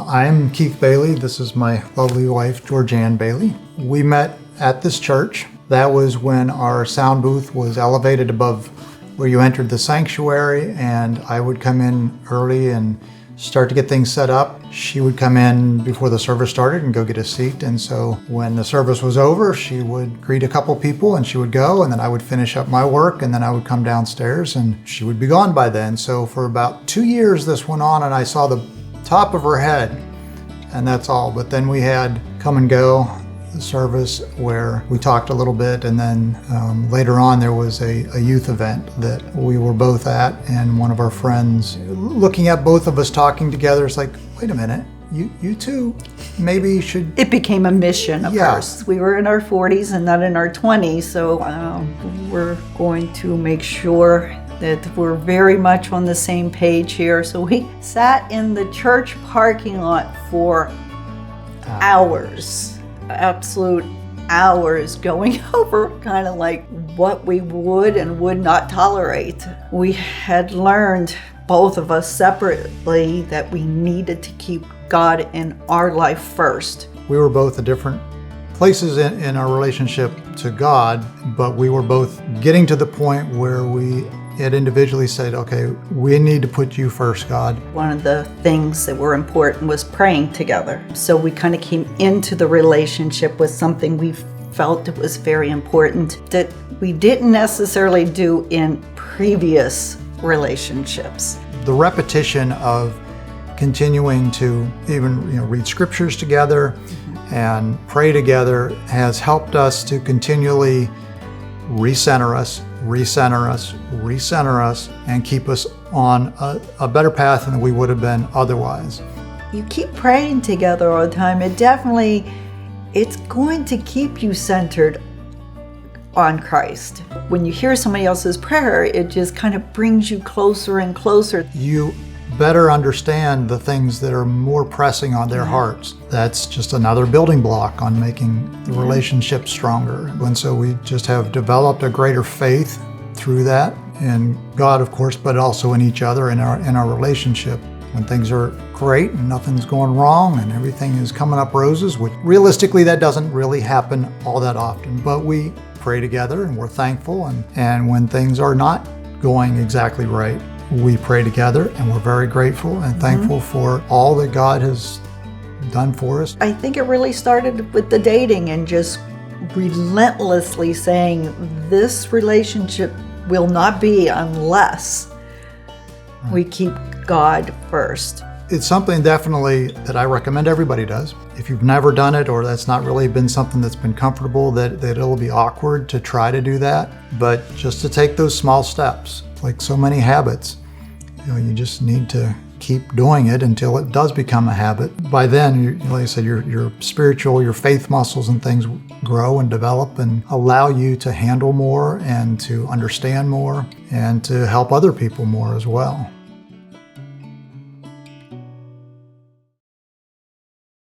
I'm Keith Bailey. This is my lovely wife, Georgianne Bailey. We met at this church. That was when our sound booth was elevated above where you entered the sanctuary, and I would come in early and start to get things set up. She would come in before the service started and go get a seat. And so when the service was over, she would greet a couple people and she would go, and then I would finish up my work, and then I would come downstairs and she would be gone by then. So for about 2 years this went on, and I saw the top of her head, and that's all. But then we had come and go service where we talked a little bit, and then later on there was a youth event that we were both at, and one of our friends, looking at both of us talking together, it's like, wait a minute, you two maybe should... It became a mission of ours. We were in our 40s and not in our 20s, so we're going to make sure that we're very much on the same page here. So we sat in the church parking lot for hours. Absolute hours, going over kind of like what we would and would not tolerate. We had learned, both of us separately, that we needed to keep God in our life first. We were both at different places in our relationship to God, but we were both getting to the point where we had individually said, okay, we need to put you first, God. One of the things that were important was praying together. So we kind of came into the relationship with something we felt it was very important that we didn't necessarily do in previous relationships. The repetition of continuing to even read scriptures together and pray together has helped us to continually recenter us, and keep us on a better path than we would have been otherwise. You keep praying together all the time. It's going to keep you centered on Christ. When you hear somebody else's prayer, it just kind of brings you closer and closer. You better understand the things that are more pressing on their hearts. That's just another building block on making the relationship stronger. And so we just have developed a greater faith through that in God, of course, but also in each other, in our relationship. When things are great and nothing's going wrong and everything is coming up roses, which realistically that doesn't really happen all that often, but we pray together and we're thankful. And when things are not going exactly right, we pray together, and we're very grateful and thankful for all that God has done for us. I think it really started with the dating and just relentlessly saying this relationship will not be unless we keep God first. It's something definitely that I recommend everybody does. If you've never done it, or that's not really been something that's been comfortable, that it'll be awkward to try to do that, but just to take those small steps. Like so many habits, you just need to keep doing it until it does become a habit. By then, like I said, your spiritual, your faith muscles and things grow and develop and allow you to handle more and to understand more and to help other people more as well.